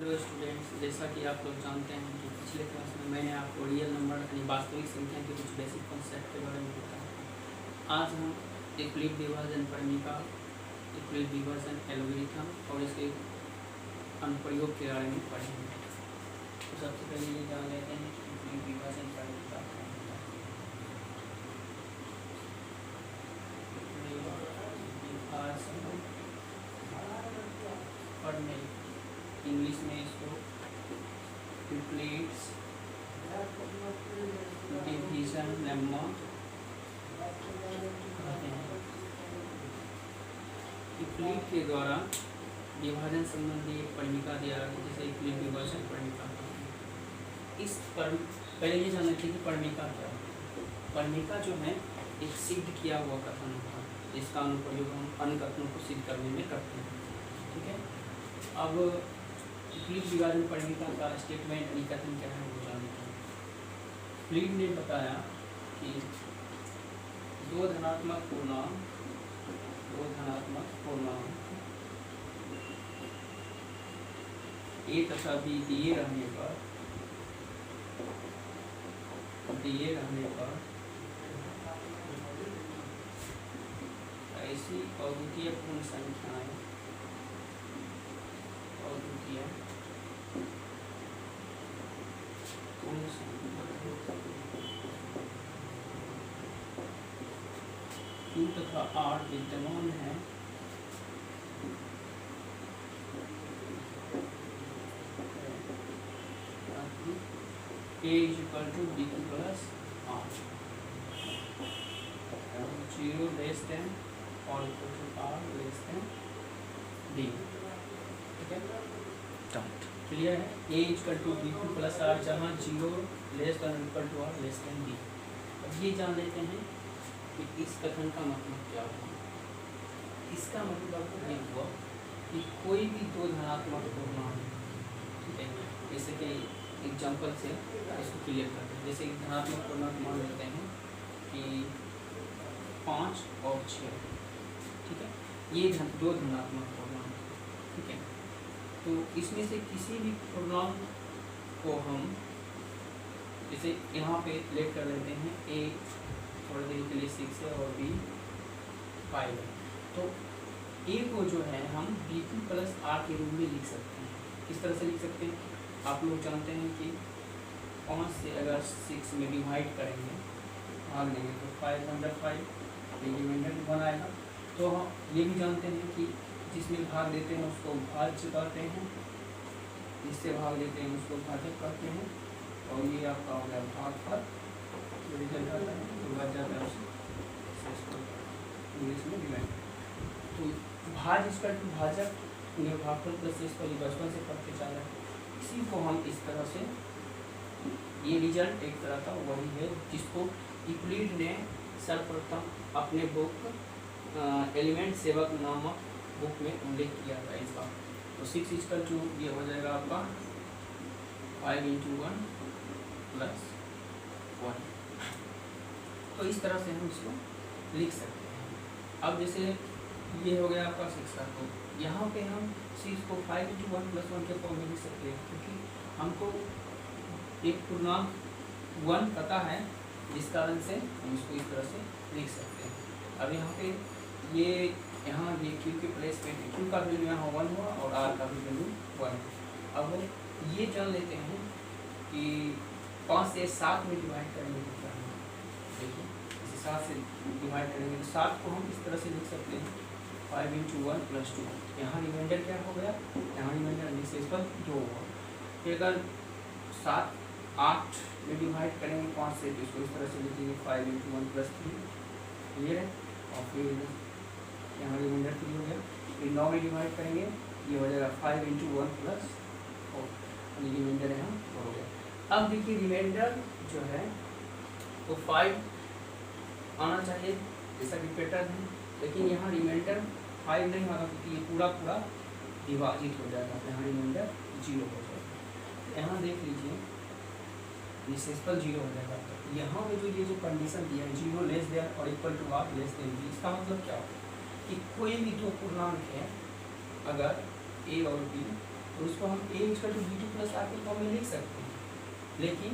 Hello students, जैसा कि आप लोग जानते हैं कि पिछले क्लास में मैंने आपको रियल नंबर यानी वास्तविक संख्या के कुछ बेसिक कॉन्सेप्ट के बारे में बताया। आज हम यूक्लिड विभाजन परिमिका, यूक्लिड विभाजन एल्गोरिथम और इसके अनुप्रयोग के बारे में पढ़ेंगे। तो सबसे पहले ये जान लेते हैं कि यूक्लिड विभाजन परिमिका क्या होता है। पढ़ने इंग्लिश में इसको यूक्लिड्स डिवीजन लेम्मा कहते हैं। यूक्लिड के द्वारा विभाजन संबंधी एक परिमिका दिया है, जैसे यूक्लिड विभाजन परिमिका। इस पर पहले ये जान लेते हैं कि परिमिका क्या है। परिमिका जो है एक सिद्ध किया हुआ कथन होता है, जिसका अनुप्रयोग हम अन्य कथनों को सिद्ध करने में करते हैं। ठीक है, अब यूक्लिड विभाजन परिमिका का स्टेटमेंट यानी कथन क्या है वो जानते हैं। यूक्लिड ने बताया कि दो धनात्मक पूर्णांक ए तथा बी दिए रहने पर ऐसी अद्वितीय पूर्ण संख्याएं Q तथा R विद्यमान है A = BQ + R 0 less than or equal to R less than D। ठीक है, क्लियर है। A = BQ + R जहाँ 0 less than or equal to R less than D। अब ये जान लेते हैं कि इस कथन का मतलब क्या हुआ। इसका मतलब ये हुआ कि कोई भी दो धनात्मक पूर्णांक, ठीक है, जैसे कि एग्जाम्पल से इसको क्लियर करते हैं। जैसे धनात्मक पूर्णांक मान लेते हैं कि 5 और 6, ठीक है, ये दो धनात्मक पूर्णांक, ठीक है। तो इसमें से किसी भी पूर्णांक को हम जैसे यहाँ पे लेट कर लेते हैं, A थोड़ी देर के लिए 6 है और B 5 है, तो A को जो है हम BQ + R के रूप में लिख सकते हैं। किस तरह से लिख सकते हैं, आप लोग जानते हैं कि 5 से अगर 6 में डिवाइड करेंगे, भाग लेंगे तो 5/5 रिमाइंडर 1 आएगा। तो हम ये भी जानते हैं कि जिसमें भाग देते हैं उसको भाज्य कहते हैं, जिससे भाग देते हैं उसको भाजक कहते हैं, और ये आपका हो गया भागफल रिजल्ट आता है, तो बच जाता है उसको इंग्लिश में डिवाइड। तो भाज इसका भाजक भागफल प्लस इसको बचपन से पढ़ते चल रहा है। इसी को हम इस तरह से, ये रिजल्ट एक तरह का वही है जिसको यूक्लिड ने सर्वप्रथम अपने बुक एलिमेंट सेवक नामक बुक में उल्लेख किया था इसका। तो 6 = ये हो जाएगा आपका 5 × 1 + 1। तो इस तरह से हम इसको लिख सकते हैं। अब जैसे ये हो गया आपका 6 का, तो यहाँ पे हम 6 को 5 × 1 + 1 के फॉर्म में लिख सकते हैं, क्योंकि हमको एक पूर्णांक 1 पता है, जिस कारण से हम इसको इस तरह से लिख सकते हैं। अब यहाँ पे ये Q के प्लेस पे Q का वैल्यू यहाँ 1 हुआ और R का भी वैल्यू 1। अब ये जान लेते हैं कि 5 से 7 में डिवाइड करेंगे तो क्या होगा। देखिए, इसे 7 से डिवाइड करेंगे तो 7 को हम इस तरह से लिख सकते हैं 5 × 1 + 2। यहाँ रिमाइंडर क्या हो गया, यहाँ रिमाइंडर निश्चित पर 2 होगा। फिर अगर 7 8 में डिवाइड करेंगे 5 से, तो इसको इस तरह से लिखेंगे 5 × 1 + 3, क्लियर है। और फिर यहाँ रिमाइंडर 3 हो गया। फिर 9 में डिवाइड करेंगे, ये हो जाएगा 5 × 1 + 4, रिमाइंडर यहाँ 4 हो गया। अब देखिए रिमाइंडर जो है वो 5 आना चाहिए जैसा कि पैटर्न है, लेकिन यहाँ रिमाइंडर 5 नहीं होगा, क्योंकि ये पूरा विभाजित हो जाएगा, यहाँ रिमाइंडर 0 हो जाएगा। यहाँ देख लीजिए निशेषफल 0 हो जाएगा। तो यहाँ पे जो ये जो कंडीशन दिया है 0 लेस देन और equal to R less than B, इसका मतलब क्या होगा कि कोई भी दो पूर्णांक है, अगर A और B तो उसको हम a equal to b2 plus r के फॉर्म में लिख सकते हैं, लेकिन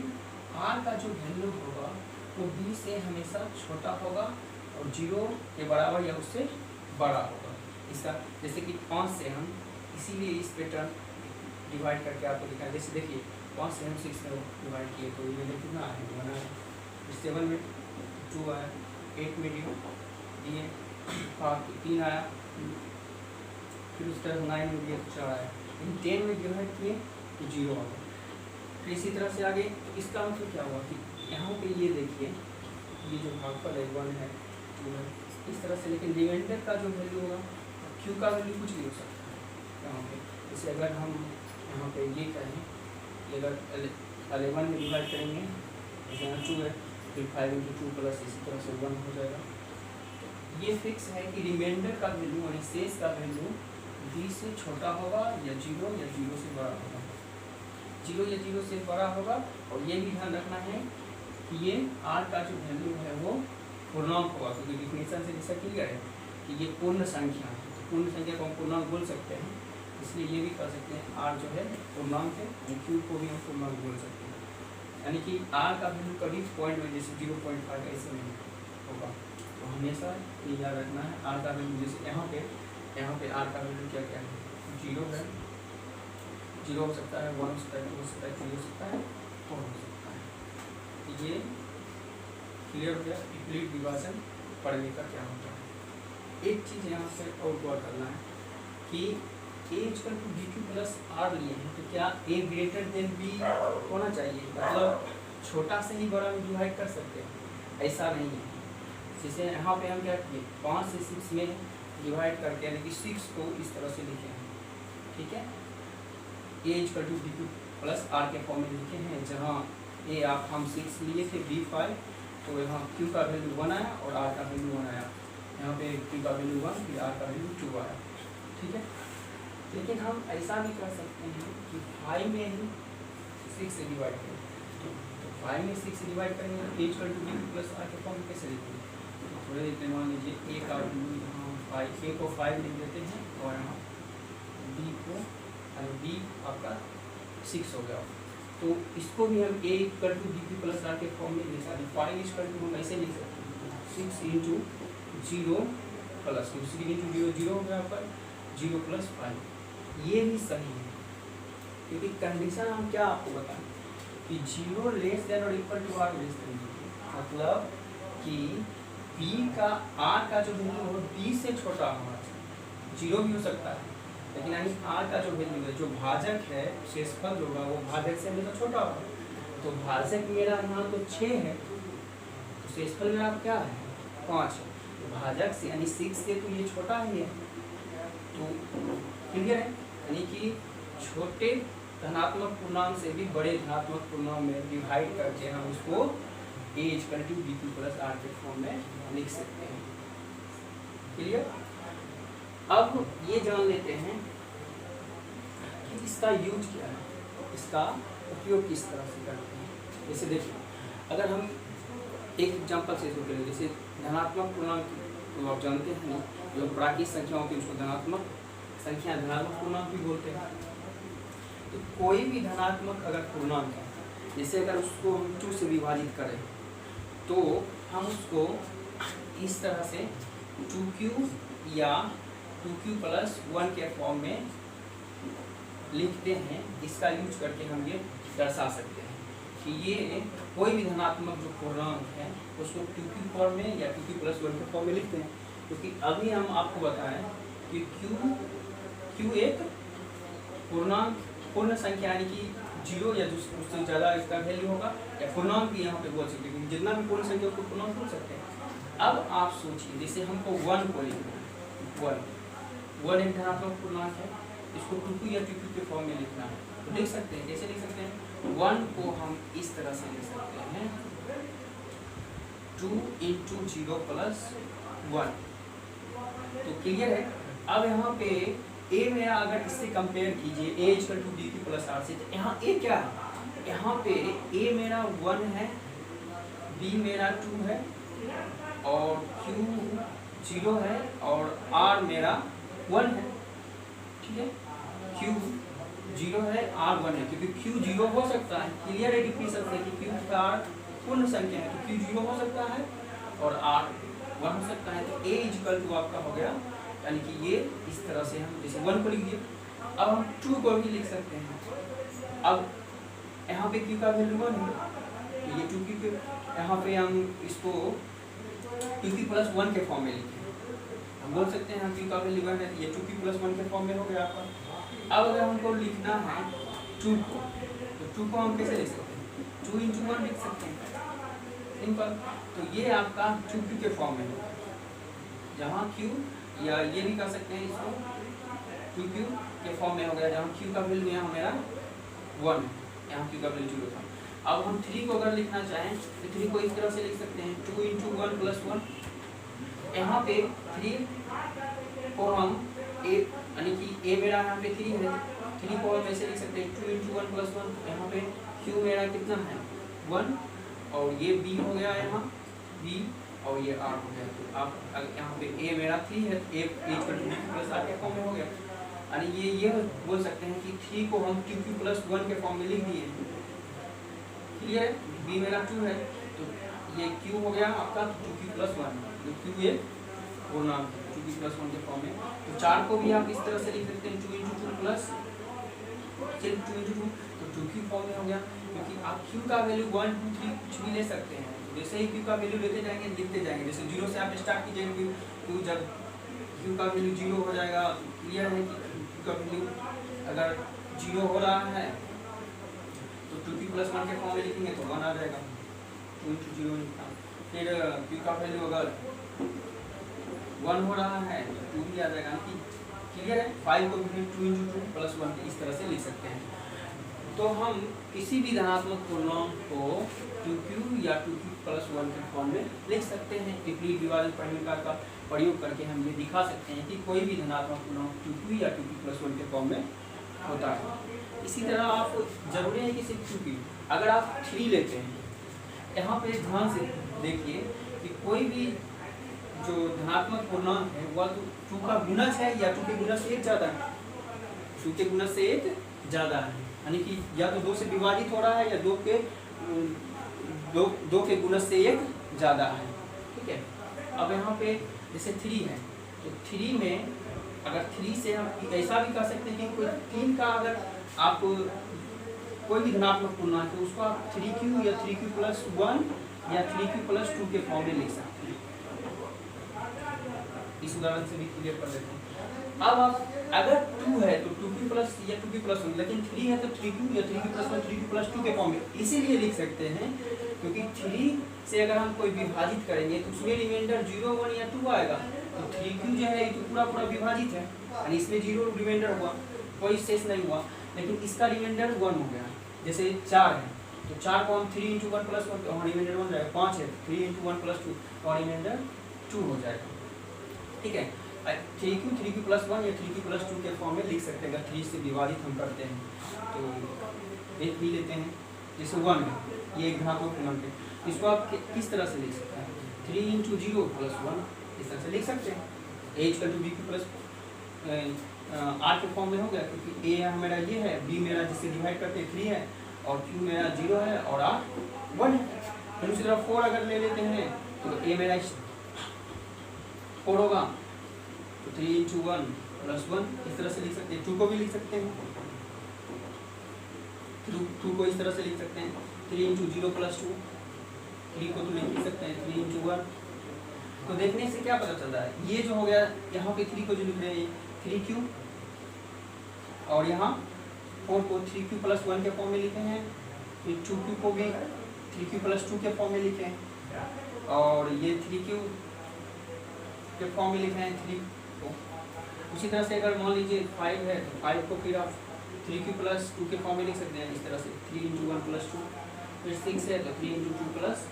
r का जो वैल्यू होगा वो b से हमेशा छोटा होगा और 0 के बराबर या उससे बड़ा होगा। इसका जैसे कि 5 से हम इसीलिए इस पैटर्न डिवाइड करके आपको दिखाएं। जैसे देखिए 5 से हम 6 में डिवाइड किए तो ये कितना है 1 आया, 7 में 2 आया, 8 में दिए 3 आया, फिर उस तरह 9 में दिए 4 आया, इन 10 में डिवाइड किए तो 0 आ गया। फिर इसी तरह से आगे, तो इसका मतलब क्या हुआ कि यहाँ पे ये देखिए ये जो भागफल है 1 है 2 है इस तरह से, लेकिन रिमाइंडर का जो वैल्यू होगा क्यू का वैल्यू कुछ भी हो सकता है यहाँ पे। जैसे अगर हम यहाँ पे ये करें कि अगर 11 में डिवाइड करेंगे, जैसे यहाँ 2 है फिर 5 इंटू 2 प्लस इसी तरह से 1 हो जाएगा। तो ये फिक्स है कि रिमाइंडर का वैल्यू यानी शेष का वैल्यू b से छोटा होगा या 0 से बड़ा होगा, 0 या 0 से बड़ा होगा। और ये भी ध्यान रखना है कि ये r का जो वैल्यू है वो पूर्णांक होगा, क्योंकि डिफिनेशन से जैसा क्लियर है कि ये पूर्ण संख्या है, तो पूर्ण संख्या को हम पूर्णांक बोल सकते हैं, इसलिए ये भी कर सकते हैं r जो है पूर्णांक है, q को भी हम पूर्णांक बोल सकते हैं। यानी कि r का वैल्यू कभी पॉइंट में जैसे 0.5 ऐसे नहीं होगा, तो हमेशा ये याद रखना है r का वैल्यू। जैसे यहाँ पे r का वैल्यू क्या क्या है, 0 है, 0 हो सकता है, 1 हो सकता है, 2 हो सकता है, 3 हो सकता है, 4 हो सकता है। तो ये क्लियर हो गया विपरीत विभाजन पढ़ने का क्या होता है। एक चीज़ यहाँ से और गौर करना है कि a equal to b2 plus r लिए हैं, तो क्या a ग्रेटर देन b होना चाहिए, मतलब छोटा से ही बड़ा में डिवाइड कर सकते हैं, ऐसा नहीं है। जैसे यहाँ पे हम क्या किए 5 से 6 में डिवाइड करके यानी कि 6 को इस तरह से लिखे हैं, ठीक है, a equal to b2 plus r के फॉर्म में लिखे हैं, जहाँ a आप हम 6 लिए थे b 5, तो यहाँ q का वैल्यू 1 आया और r का वैल्यू 1 आया, यहाँ पे q का वैल्यू 1 फिर r का वैल्यू 2 आया, ठीक है। लेकिन हम ऐसा भी कर सकते हैं कि 5 में ही 6 से डिवाइड करें, तो 5 में 6 से डिवाइड करेंगे तो a equal to b plus r के फॉर्म में कैसे लिखेंगे, तो थोड़े देते मान लीजिए a का वैल्यू यहाँ 5, a को 5 लिख देते हैं और यहाँ b को b आपका 6 हो गया, तो इसको भी हम a equal to b plus r के फॉर्म में लिख सकते हैं। 5 इक्वल टू हम ऐसे लिख सकते हैं 6 इंटू 0 प्लस 6 इंटू 0 0 हो गया आपका 0 प्लस 5, ये भी सही है, क्योंकि कंडीशन हम क्या आपको बताएं कि 0 लेस देन और equal to r less than, मतलब कि b का r का जो वैल्यू हो b से छोटा होना चाहिए, 0 भी हो सकता है, लेकिन यानी r का जो वैल्यू है जो भाजक है शेषफल होगा वो भाजक से हमेशा छोटा होगा। तो भाजक मेरा यहाँ तो 6 है, तो शेषफल मेरा क्या है 5 है, तो भाजक से यानी 6 से तो ये छोटा ही है, तो क्लियर है। यानी कि छोटे धनात्मक पूर्णांक से भी बड़े धनात्मक पूर्णांक में डिवाइड करके हम उसको a equal to b2 plus r के फॉर्म में लिख सकते हैं, क्लियर। अब ये जान लेते हैं कि इसका यूज क्या है, इसका उपयोग किस तरह से करते हैं। जैसे देखिए अगर हम एक एग्जांपल से शुरू करें, जैसे धनात्मक पूर्णांक तो आप जानते हैं जो प्राकृतिक संख्या होती है उसको धनात्मक संख्या धनात्मक पूर्णांक भी बोलते हैं। तो कोई भी धनात्मक अगर पूर्णांक है, जैसे अगर उसको हम 2 से विभाजित करें तो हम उसको इस तरह से 2q या 2q प्लस 1 के फॉर्म में लिखते हैं। इसका यूज करके हम ये दर्शा सकते हैं कि ये कोई भी धनात्मक जो पूर्णांक है उसको 2q फॉर्म में या 2q प्लस 1 के फॉर्म में लिखते हैं, क्योंकि अभी हम आपको बताएं कि q एक पूर्णांक पूर्ण संख्या यानी कि 0 या उससे ज़्यादा इसका वैल्यू होगा, या पूर्णांक भी यहाँ पे बोल सकते हैं, क्योंकि जितना भी पूर्ण संख्या उसको पूर्णांक बोल सकते हैं। अब आप सोचिए जैसे हमको 1 को लिखना है, 1 एक धनात्मक पूर्णांक है, इसको 2q या 2q के फॉर्म में लिखना है, तो लिख सकते हैं। कैसे लिख सकते हैं, 1 को हम इस तरह से लिख सकते हैं 2 इंटू 0 प्लस 1, तो क्लियर है। अब यहाँ पे a मेरा अगर इससे कंपेयर कीजिए a equal to b plus r से, तो यहाँ a क्या है, यहाँ पे a मेरा 1 है, b मेरा 2 है और q 0 है और r मेरा 1 है, ठीक है। q जीरो है, आर वन है, क्योंकि क्यू जीरो हो सकता है। क्लियर है डिफिनेशन से कि क्यू का आर पूर्ण संख्या है, तो क्यू जीरो हो सकता है और आर वन हो सकता है। तो ए इक्वल टू आपका हो गया, यानी कि ये इस तरह से हम जैसे वन को लिख दिए, अब हम टू को भी लिख सकते हैं। अब यहाँ पे क्यू का वैल्यू वन है, तो ये टू क्यू, यहाँ पे हम इसको टू क्यू प्लस वन के फॉर्म में लिखें, हम बोल सकते हैं क्यू का वैल्यू वन है, ये टू क्यू प्लस वन के फॉर्म में हो गया आपका। अब अगर हमको लिखना है टू को, तो टू को हम कैसे लिख सकते हैं, टू इंटू वन लिख सकते हैं, सिंपल। तो ये आपका टू क्यू के फॉर्म में होगा, जहाँ क्यू, या ये भी कर सकते हैं इसको टू क्यू के फॉर्म में हो गया, जहाँ क्यू का वैल्यू यहाँ मेरा वन है, यहाँ क्यू का वैल्यू जीरो था। अब हम थ्री को अगर लिखना चाहें तो थ्री को इस तरह से लिख सकते हैं, two into one plus one. यहाँ पे थ्री को हम ए, यानी कि ए मेरा यहाँ पे थ्री है, थ्री को हम ऐसे लिख सकते हैं two into one plus one. यहाँ पे क्यू मेरा कितना है वन, और ये बी हो गया यहाँ बी, और ये आर हो गया। तो आप यहाँ पे ए मेरा थ्री है, ए प्लस आर के फॉर्म में हो गया, यानी ये बोल सकते हैं कि थ्री को हम क्यू क्यू प्लस वन के फॉर्म में लिख दिए। क्लियर, बी मेरा टू है, तो ये क्यू हो गया आपका टू क्यू प्लस वन, जो क्यू ये वो नाम टू क्यू प्लस वन के फॉर्म में। तो चार को भी आप इस तरह से लिख सकते हैं, two into two plus two into two, तो टू क्यू फॉर्म में हो गया, क्योंकि आप क्यू का वैल्यू वन टू थ्री कुछ भी ले सकते हैं। जैसे ही क्यू का वैल्यू लेते जाएंगे लिखते जाएंगे, जैसे जीरो से आप स्टार्ट कीजिएगा, क्यू जब क्यू का वैल्यू जीरो हो जाएगा, क्लियर है कि क्यू का वैल्यू अगर जीरो हो रहा है तो टू क्यू प्लस वन के फॉर्म में लिखेंगे तो वन आ जाएगा, टू इंटू जीरो लिखा। फिर क्यू का वैल्यू अगर वन हो रहा है तो टू भी आ जाएगा, क्लियर है। फाइव को भी two into two plus one इस तरह से लिख सकते हैं। तो हम किसी भी धनात्मक पूर्णांक को टू क्यू या टू क्यू प्लस वन के फॉर्म में लिख सकते हैं। विपरीत विभाजन परिमेय का प्रयोग करके हम ये दिखा सकते हैं कि कोई भी धनात्मक पूर्णांक टू क्यू या टू क्यू प्लस वन के फॉर्म में होता है। इसी तरह आप जरूरी है कि सिर्फ टू क्यू, अगर आप थ्री लेते हैं, यहाँ पे ध्यान से देखिए कि कोई भी जो धनात्मक पूर्णांक है वह तो टू का गुणज है या टू के गुणज से एक ज़्यादा है, टू के गुणज से एक ज़्यादा है, यानी कि या तो दो से विभाजित हो रहा है या दो के गुणज से एक ज़्यादा है, ठीक है। अब यहाँ पे जैसे थ्री है, तो थ्री में अगर थ्री से हम ऐसा भी कर सकते हैं कि कोई तीन का अगर आप कोई भी धनात्मक पूर्णांक है उसको आप थ्री क्यू या थ्री क्यू प्लस वन या थ्री क्यू प्लस टू के फॉर्म में लिख सकते हैं। इस उदाहरण से भी क्लियर कर देते हैं। अब आप अगर टू है तो टू क्यू प्लस या टू क्यू प्लस वन, लेकिन थ्री है तो थ्री क्यू या three Q plus one three Q plus two के फॉर्म में इसीलिए लिख सकते हैं क्योंकि थ्री से अगर हम कोई विभाजित करेंगे तो उसमें रिमाइंडर जीरो वन या टू आएगा। तो थ्री क्यू जो है ये तो पूरा पूरा विभाजित है और इसमें जीरो रिमाइंडर हुआ, कोई शेष नहीं हुआ, लेकिन इसका रिमाइंडर वन हो गया। जैसे चार है तो चार को हम three into one plus one तो रिमाइंडर वन जाएगा, पाँच है three into one plus two तो रिमाइंडर टू हो जाएगा, ठीक है। थ्री क्यू प्लस वन या थ्री क्यू प्लस टू के फॉर्म में लिख सकते हैं अगर थ्री से विभाजित हम करते हैं। तो एक भी लेते हैं जैसे वन है, ये एक धनात्मक पूर्णांक है, इसको आप किस तरह से लिख सकते हैं, three into zero plus one इस तरह से लिख सकते हैं। A equal to B Q plus R के फॉर्म में हो गया क्योंकि ए मेरा ये है, बी मेरा जिससे डिवाइड करते हैं थ्री है और क्यू मेरा जीरो है और आर वन है। फिर उसी तरह फोर अगर ले लेते हैं तो ए मेरा फोर होगा तो three into one plus one इस तरह से लिख सकते हैं। टू को भी लिख सकते हैं, टू को इस तरह से लिख सकते हैं, three into zero plus two, three को तो लिख सकते हैं थ्री इंटू वन। तो देखने से क्या पता चलता है, ये जो हो गया यहाँ पे थ्री को जो लिख रहे हैं थ्री क्यू और यहाँ फोर को थ्री क्यू प्लस वन के फॉर्म में लिखे हैं, फिर टू क्यू को भी थ्री क्यू प्लस टू के फॉर्म में लिखे हैं और ये थ्री क्यू के फॉर्म में लिखे हैं थ्री को। उसी तरह से अगर मान लीजिए फाइव है तो फाइव को फिर आप थ्री क्यू प्लस टू के फॉर्म में लिख सकते हैं इस तरह से three into one plus two. फिर सिक्स है तो three into two plus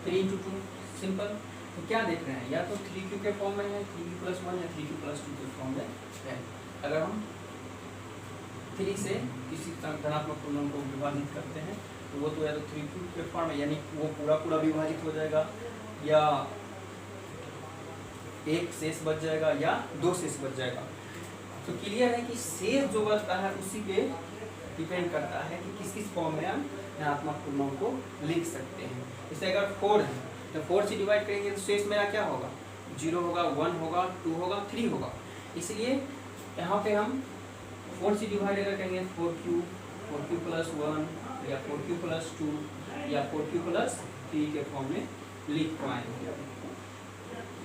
three into two, simple. तो क्या देख रहे हैं, या तो थ्री क्यू के फॉर्म में है थ्री क्यू प्लस वन या थ्री क्यू प्लस टू के फॉर्म में है। अगर हम थ्री से किसी धनात्मक पूर्णांक को विभाजित करते हैं तो वो तो या तो थ्री क्यू के फॉर्म में यानी वो पूरा पूरा विभाजित हो जाएगा या एक शेष बच जाएगा या दो शेष बच जाएगा। तो क्लियर है कि शेष जो बचता है उसी पे डिपेंड करता है कि किस किस फॉर्म में हम धनात्मक पूर्णांक को लिख सकते हैं। जैसे अगर 4 है तो 4 से डिवाइड करेंगे तो शेष मेरा क्या होगा, 0 होगा, 1 होगा, 2 होगा, 3 होगा। इसलिए यहाँ पे हम 4 से डिवाइड अगर करेंगे 4q प्लस 1 या 4q प्लस 2 या 4q प्लस 3 के फॉर्म में लिख पाएंगे।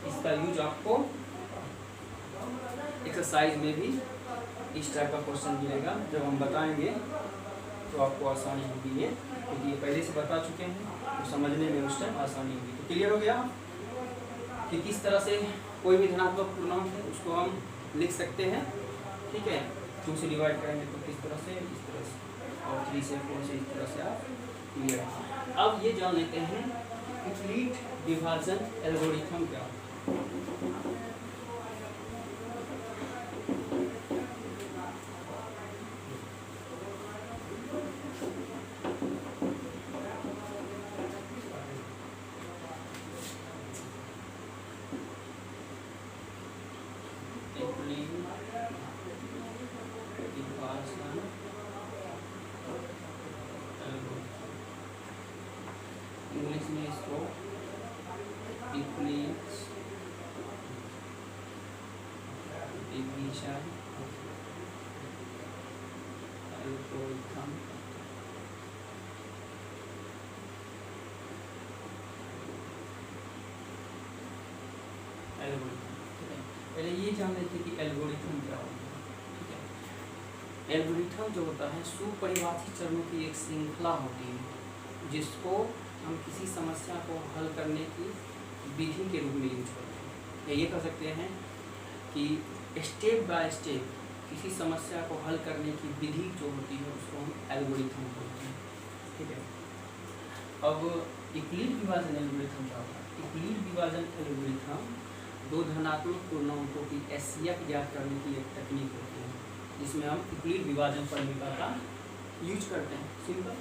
इसका यूज आपको एक्सरसाइज में भी इस टाइप का क्वेश्चन मिलेगा, जब हम बताएंगे तो आपको आसानी होगी ये, क्योंकि ये पहले से बता चुके हैं तो समझने में उस टाइम आसानी होगी। तो क्लियर हो गया कि किस तरह से कोई भी धनात्मक पूर्णांक है उसको हम लिख सकते हैं। ठीक है, 2 से डिवाइड करेंगे तो किस तरह से, इस तरह से, और 3 से 4 से इस तरह से आप क्लियर है। अब ये जान लेते हैं कंप्लीट विभाजन एल्गोरिथम क्या। इंग्लिश में इसको इक्विलिब्रियम डिवीजन एल्गोरिथम पहले ये जान लेते कि एल्गोरिथम क्या होता है। ठीक है, एल्गोरिथम जो होता है सुपरिभाषित चरणों की एक श्रृंखला होती है जिसको हम किसी समस्या को हल करने की विधि के रूप में यूज करते हैं, या ये कह सकते हैं कि स्टेप बाय स्टेप किसी समस्या को हल करने की विधि जो होती है उसको हम एल्गोरिथम बोलते हैं। ठीक है, अब यूक्लिड विभाजन एल्गोरिथम क्या होता है। यूक्लिड विभाजन एल्गोरिथम दो धनात्मक पूर्णांकों की एचसीएफ ज्ञात करने की एक तकनीक होती है, जिसमें हम यूक्लिड विभाजन परिमिता का यूज करते हैं। सिंपल,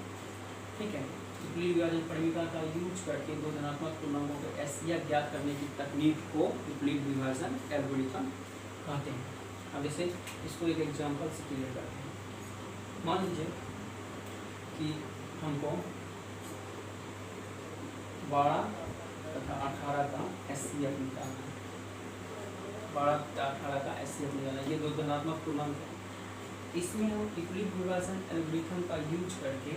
ठीक है, यूक्लिड विभाजन परिमिता का यूज करके दो धनात्मक पूर्णांकों के एचसीएफ ज्ञात करने की तकनीक को यूक्लिड विभाजन एल्गोरिथम कहते हैं। अब जैसे इसको एक एग्जांपल से क्लियर करते हैं। मान लीजिए कि हमको 12 तथा 18 का एचसीएफ निकालना है। 12 तथा 18 का एचसीएफ निकालना है, ये दो धनात्मक पूर्णांक है। इसमें हम यूक्लिड विभाजन एल्गोरिथम का यूज करके,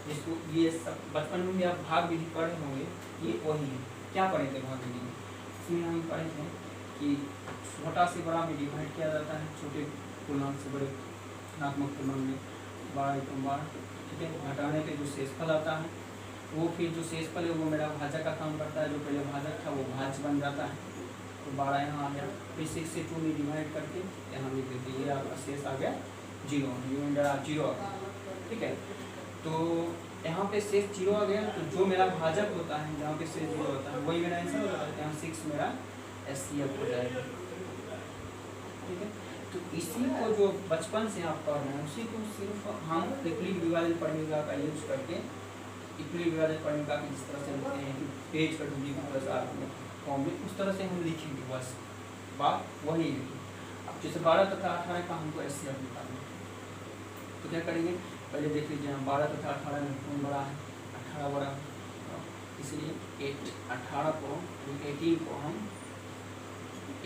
जिसको ये सब बचपन में भी आप भाग विधि पढ़े होंगे, ये वही है। क्या पढ़े थे भाग विधि में? इसमें हम पढ़े थे कि छोटा से बड़ा में डिवाइड किया जाता है, छोटे पूर्णांक से बड़े धनात्मक पूर्णांक में 12 × 12। ठीक है, घटाने पे जो शेषफल आता है वो फिर जो शेषफल है वो मेरा भाजक का काम करता है। जो पहले भाजक था वो भाज्य बन जाता है, तो 12 यहाँ आ गया। फिर 6 से 2 में डिवाइड करके यहाँ लिख देते, ये आपका शेष आ गया 0, रिमाइंडर 0 आ गया। ठीक है, तो यहाँ पे शेष 0 आ गया, तो जो मेरा भाजक होता है जहाँ पे शेष 0 होता है वही मेरा आंसर होता है। यहाँ 6 मेरा एचसीएफ हो जाएगा। ठीक है, तो इसी को जो बचपन से आप पढ़ रहे हैं उसी को सिर्फ हम यूक्लिड विभाजन परिमिता का यूज करके, यूक्लिड विभाजन परिमिता की जिस तरह से लिखते हैं कि पेज पर डुप्लीकेट प्लस आर फॉर्म में, उस तरह से हम लिखेंगे, बस बात वही है। अब जैसे 12 तथा 18 का हमको एचसीएफ निकालना है, तो क्या करेंगे, पहले देख लीजिए हम 12 तथा 18 में कौन बड़ा है, 18 बड़ा है, इसलिए 18 को 18 को हम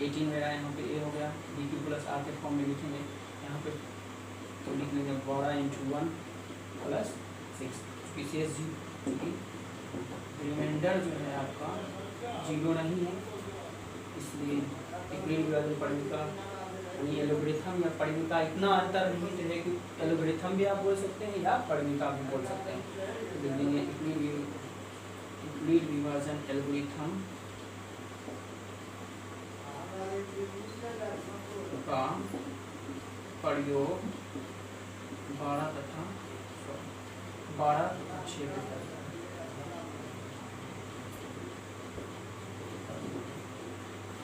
18 मेरा यहाँ पे ए हो गया, डी क्यू प्लस आर के फॉर्म में लिखेंगे यहाँ पे, तो लिख लेंगे 12 × 1 प्लस 6, क्योंकि रिमाइंडर जो है आपका 0 नहीं है, इसलिए यूक्लिड विभाजन परिमिता यानी एल्गोरिथम या परिमिता इतना अंतर नहीं है कि एल्गोरिथम भी आप बोल सकते हैं या परिमिता भी बोल सकते हैं। तो लिख देंगे यूक्लिड विभाजन एल्गोरिथम का प्रयोग 12 तथा 6 के साथ।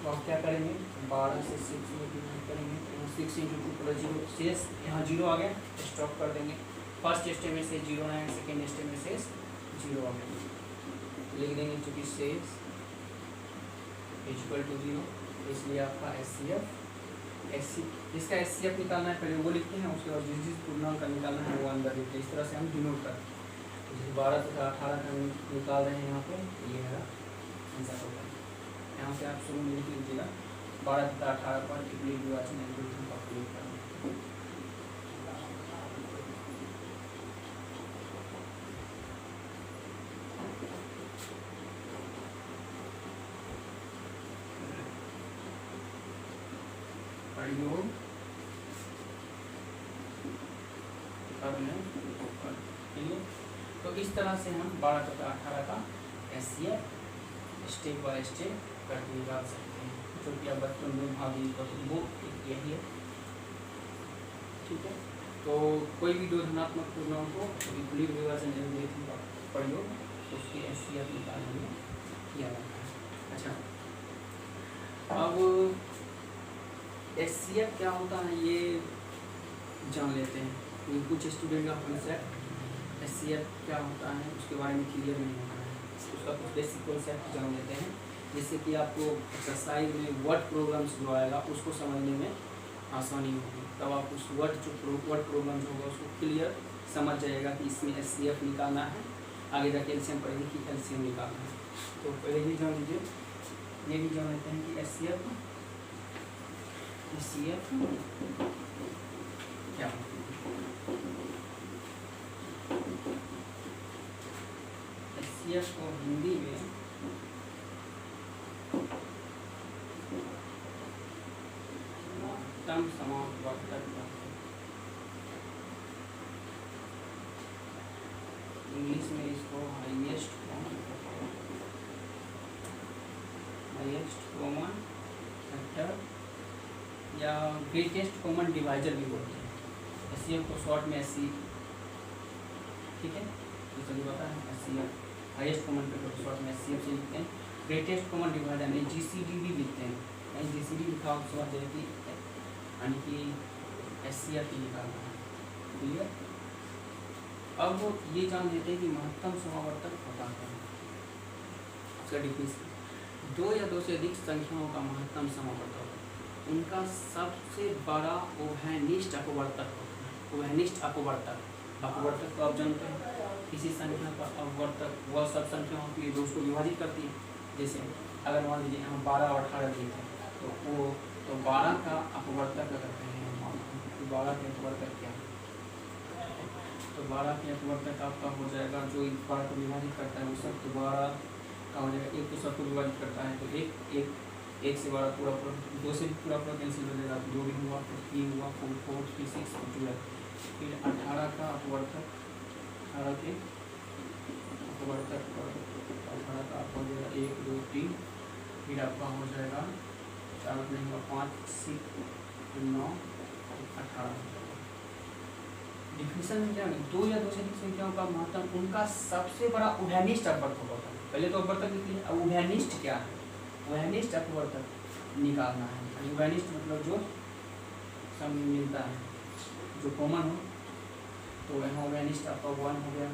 और क्या करेंगे, 12 से 6 में डिवाइड करेंगे, 6 × 2 + 0, शेष यहाँ 0 आ गया, स्टॉप कर देंगे। फर्स्ट स्टेप में से 0 आया, सेकेंड स्टेप में शेष 0 आ गया, लिख देंगे चूँकि शेष = 0, इसलिए आपका एचसीएफ एस सी, इसका एस सी एफ निकालना है, पहले वो लिखते हैं, उसके बाद जिस पूर्णांक का निकालना है वो अंदर लिखते हैं। इस तरह से हम डिनोट करते हैं। जैसे 12 तथा 18 का निकाल रहे हैं यहाँ पे, ये मेरा आंसर होगा। यहाँ से आप शुरू में लिख लीजिएगा 12 तथा 18 पर टिप्पणी विभाजन एल्गोरिथम का प्रयोग करना। प्रयोग करने के लिए तो इस तरह से हम 12 तथा 18 का एससीएफ स्टेप बाय स्टेप करके निकाल सकते हैं, जो कि आप बचपन में भाभी वो यही है। ठीक है, तो कोई भी दो धनात्मक पूर्णांक को विपरीत विभाजन एल्गोरिथम का प्रयोग उसके एससीएफ निकालने में किया जाता है। अच्छा, अब एससीएफ क्या होता है ये जान लेते हैं, क्योंकि कुछ स्टूडेंट का कॉन्सेप्ट एससीएफ क्या होता है उसके बारे में क्लियर नहीं होता है। उसका कुछ बेसिक कॉन्सेप्ट जान लेते हैं, जिससे कि आपको एक्सरसाइज में वर्ड प्रोग्राम्स जो आएगा उसको समझने में आसानी होगी। तब आप उस वर्ड प्रोग्राम जो होगा उसको क्लियर समझ जाएगा कि इसमें एससीएफ निकालना है, आगे जाके एलसीएम पढ़ेंगे कि एलसीएम निकालना है। तो पहले भी जान लीजिए, ये भी जान लेते हैं कि एससीएफ क्या होता है। एससीएफ को हिंदी में महत्तम समावर्तक, इंग्लिश में इसको हाईएस्ट कॉमन फैक्टर या ग्रेटेस्ट कॉमन डिवाइजर भी बोलते हैं। एससीएफ को शॉर्ट में एससी, ठीक है, तो सभी पता है एससीएफ हाईएस्ट कॉमन फैक्टर को शॉर्ट में एससीएफ से लिखते हैं। ग्रेटेस्ट कॉमन डिवाइजर में जीसीडी भी लिखते हैं, यानी जीसीडी लिखा हो समझ जाए कि यानी कि एससीएफ निकालना है। क्लियर, अब ये जान लेते हैं कि महत्तम समावर्तक होता है। उसका डिफिनेशन, दो या दो से अधिक संख्याओं का महत्तम समावर्तक, उनका सबसे बड़ा उभयनिष्ठ अपवर्तक होता है। उभयनिष्ठ अपवर्तक, अपवर्तक तो आप जानते हैं, किसी संख्या का अपवर्तक वह सब संख्या होती है जो उसको विभाजित करती है। जैसे अगर मान लीजिए हम 12 और 18 दिए थे, तो वो तो 12 का अपवर्तक अगर कहें, 12 के अपवर्तक क्या है, तो 12 के अपवर्तक आपका हो जाएगा जो 12 को विभाजित करता है वो सब, तो 12 का हो जाएगा, एक तो सबको विभाजित करता है तो एक से 12 पूरा, दो से पूरा कैंसिल हो जाएगा, तो 2 भी हुआ, फिर 3 हुआ, 4 3 6 12, फिर 18 का अपवर्तक, 18 के अपवर्तक 18 का हो जाएगा 1 2 3, फिर आपका हो जाएगा 4 नहीं हुआ 5 6 9 18। डिफिनेशन में क्या है, दो या दो से अधिक संख्याओं का महत्तम उनका सबसे बड़ा उभयनिष्ठ अपवर्तक होता है। पहले तो अपवर्तक लिख लिया, अब उभयनिष्ठ क्या है, उभयनिष्ठ अपवर्तक निकालना है। उभयनिष्ठ मतलब जो सब मिलता है, जो कॉमन हो, तो यहाँ उभयनिष्ठ आपका 1 हो गया,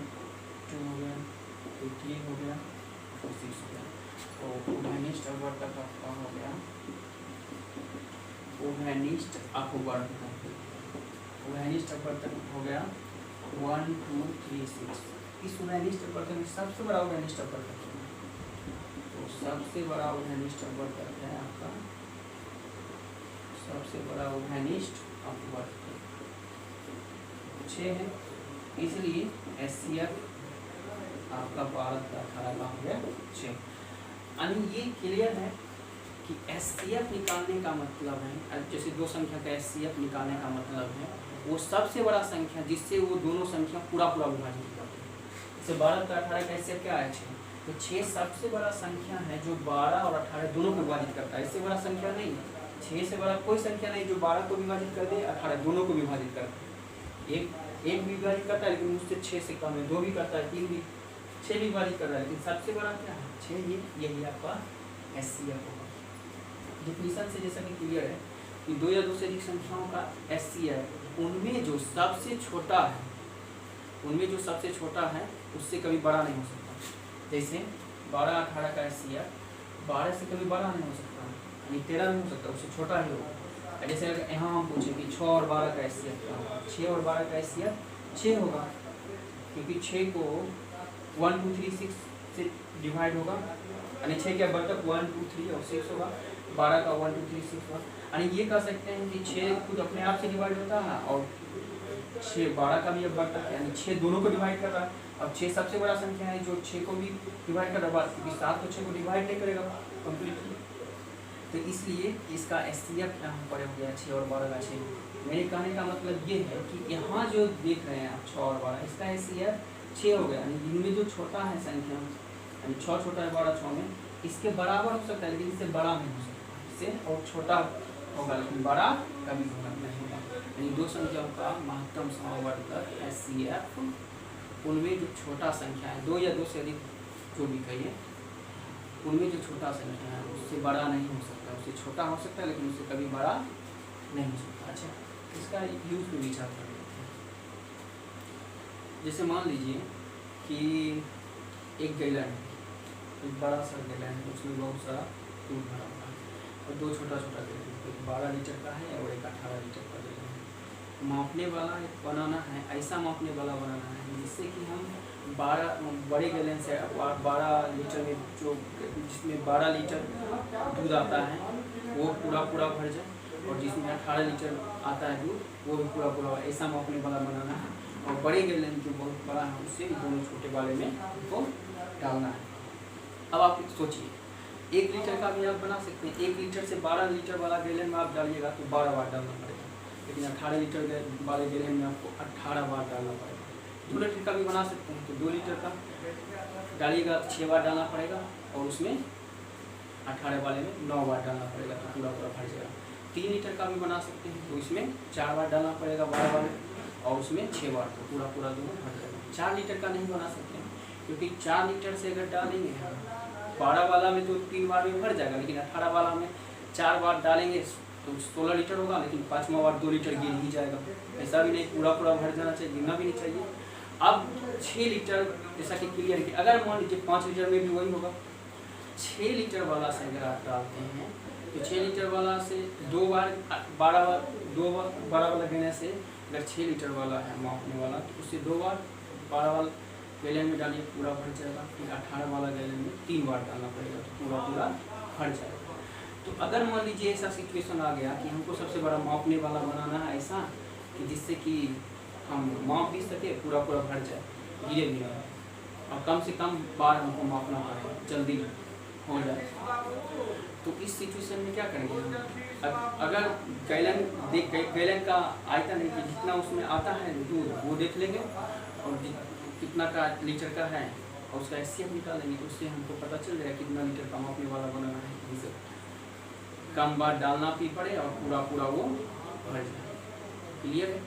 2 हो गया, 3 हो गया, 6 हो गया। तो उभयनिष्ठ अपवर्तक आपका हो गया, उभयनिष्ठ अपवर्तक, उभयनिष्ठ अपवर्तक हो गया 1 2 3 6। इस उभयनिष्ठ अपवर्तक में सबसे बड़ा उभयनिष्ठ अपवर्तक है, तो सबसे बड़ा उभयनिष्ठ अपवर्तक है आपका, सबसे बड़ा उभयनिष्ठ अपवर्तक 6 है, इसलिए एससीएफ आपका 12 का 18 का हो गया 6। यानी ये क्लियर है कि एससीएफ निकालने का मतलब है, जैसे दो संख्या का एससीएफ निकालने का मतलब है वो सबसे बड़ा संख्या जिससे वो दोनों संख्या पूरा विभाजित करते हैं। जैसे 12 का 18 का एससीएफ क्या है 6, तो 6 सबसे बड़ा संख्या है जो 12 और 18 दोनों को विभाजित करता है। इससे बड़ा संख्या नहीं, 6 से बड़ा कोई संख्या नहीं जो 12 को विभाजित कर दे, 18 दोनों को विभाजित करता है। एक भी विभाजित करता है लेकिन उससे 6 से कम है, 2 भी करता है, 3 भी, 6 भी विभाजित कर रहा है, लेकिन सबसे बड़ा क्या है 6। यही आपका एससीएफ होगा। डिफिनेशन से जैसा कि क्लियर है कि दो या दो से अधिक संख्याओं का एससीएफ उनमें जो सबसे छोटा है, उनमें जो सबसे छोटा है उससे कभी बड़ा नहीं हो सकता। जैसे 12 18 का एससीएफ 12 से कभी बड़ा नहीं हो सकता, यानी 13 नहीं हो सकता, उससे छोटा ही होगा। जैसे अगर यहाँ हम पूछे कि 6 और 12 का एचसीएफ क्या होगा, 6 और 12 का एचसीएफ 6 होगा, क्योंकि 6 को 1 2 3 6 से डिवाइड होगा, यानी 6 के बर्तक 1 2 3 और 6 होगा, 12 का 1 2 3 6 होगा। यानी ये कह सकते हैं कि 6 खुद अपने आप से डिवाइड होता है और 6 12 का भी अब बर्तक, यानी 6 दोनों को डिवाइड कर रहा है। अब 6 सबसे बड़ा संख्या है जो 6 को भी डिवाइड कर रहा है, क्योंकि 7 तो 6 को डिवाइड नहीं करेगा कम्प्लीटली, तो इसलिए इसका एचसीएफ यहाँ पर हो गया 6 और 12 का 6। मेरे कहने का मतलब ये है कि यहाँ जो देख रहे हैं आप 6 और 12, इसका एचसीएफ 6 हो गया, यानी इनमें जो छोटा है संख्या, यानी 6 छोटा है 12 6 में, इसके बराबर हो सकता है लेकिन इससे बड़ा नहीं हो सकता, इससे और छोटा होगा लेकिन बड़ा कभी होगा नहीं होगा। यानी दो संख्याओं का महत्तम समवर्तक एचसीएफ उनमें जो छोटा संख्या है, 2 या 2 से अधिक जो भी कहिए, उनमें जो छोटा संख्या है उससे बड़ा नहीं हो सकता, उससे छोटा हो सकता है लेकिन उससे कभी बड़ा नहीं हो सकता। अच्छा, इसका यूज में विचार कर लेते हैं। जैसे मान लीजिए कि एक गैलन है, एक बड़ा सा गैलन है, उसमें बहुत सारा दूध भरा हुआ है, और 2 छोटा छोटा गैलन, एक 12 लीटर का है और एक 18 लीटर का गैलन है। मापने वाला एक बनाना है, ऐसा मापने वाला बनाना है जिससे कि हम 12 बड़े गैलन से 12 लीटर में जो जिसमें 12 लीटर दूध आता है वो पूरा भर जाए, और जिसमें 18 लीटर आता है दूध वो भी पूरा ऐसा मापने वाला बनाना है। और बड़े गैलन जो बहुत बड़ा है उससे दोनों छोटे वाले में वो डालना है। अब आप सोचिए, 1 लीटर का भी आप बना सकते हैं, 1 लीटर से 12 लीटर वाला गैलन में आप डालिएगा तो 12 बार डालना पड़ेगा, लेकिन 18 लीटर वाले गैलन में आपको 18 बार डालना पड़ेगा। 2 लीटर का भी बना सकते हैं, तो 2 लीटर का डालिएगा 6 बार डालना पड़ेगा, और उसमें 18 वाले में 9 बार डालना पड़ेगा, तो पूरा भर जाएगा। 3 लीटर का भी बना सकते हैं, तो इसमें 4 बार डालना पड़ेगा 12 वाले, और उसमें 6 बार, तो पूरा दोनों भर जाएगा। 4 लीटर का नहीं बना सकते हैं, क्योंकि 4 लीटर से अगर डालेंगे 12 वाला में तो 3 बार में भर जाएगा, लेकिन 18 वाला में 4 बार डालेंगे तो 16 लीटर होगा, लेकिन 5वां बार 2 लीटर गिर ही जाएगा। ऐसा भी नहीं, पूरा भर जाना चाहिए, गिरना भी नहीं चाहिए। अब 6 लीटर जैसा कि क्लियर है कि अगर मान लीजिए 5 लीटर में भी वही होगा, 6 लीटर वाला से अगर आप डालते हैं तो 6 लीटर वाला से 2 बार 12 वाला गैलन से अगर 6 लीटर वाला है मापने वाला, तो उससे 2 बार 12 वाला गैलन में डालिए, पूरा भर जाएगा। फिर 18 वाला गैलन में 3 बार डालना पड़ेगा, तो पूरा भर जाएगा। तो अगर मान लीजिए ऐसा सिचुएशन आ गया कि हमको सबसे बड़ा मापने वाला बनाना है ऐसा कि जिससे कि हम माप भी सके, पूरा भर जाए, गिरे भी नहीं, और कम से कम बार हमको मापना पड़ेगा, जल्दी हो जाए, तो इस सिचुएशन में क्या करेंगे हम? अगर गैलन का आयतन है कि जितना उसमें आता है दूध वो देख लेंगे, और कितना का लीटर का है और उसका एचसीएफ निकालेंगे, तो उससे हमको पता चल जाएगा कितना लीटर का मापने वाला बनाना है, जिससे कम बार डालना भी पड़े और पूरा वो भर जाए। क्लियर है?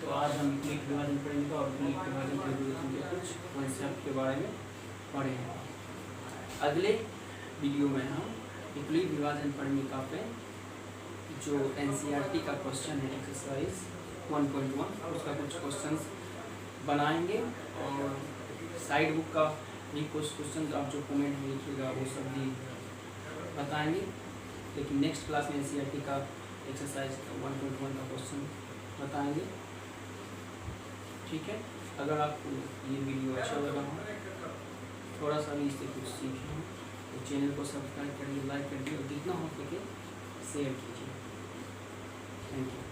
तो आज हम यूक्लिड विभाजन पढ़ेंगे और यूक्लिड विभाजन कैलकुलेशन के कुछ कॉन्सेप्ट के बारे में पढ़े हैं। अगले वीडियो में हम यूक्लिड विभाजन पढ़ने पे जो एनसीईआरटी का क्वेश्चन है एक्सरसाइज 1.1 उसका कुछ क्वेश्चंस बनाएंगे, और साइड बुक का भी कुछ क्वेश्चन आप जो कमेंट में लिखिएगा वो सब भी बताएंगे। लेकिन नेक्स्ट क्लास में एनसीईआरटी का एक्सरसाइज 1.1 का क्वेश्चन बताएंगे। ठीक है, अगर आपको ये वीडियो अच्छा लगा हो, थोड़ा सा भी इससे कुछ सीखे हो, तो चैनल को सब्सक्राइब करिए, लाइक करिए, और जितना हो सके शेयर कीजिए। Thank you.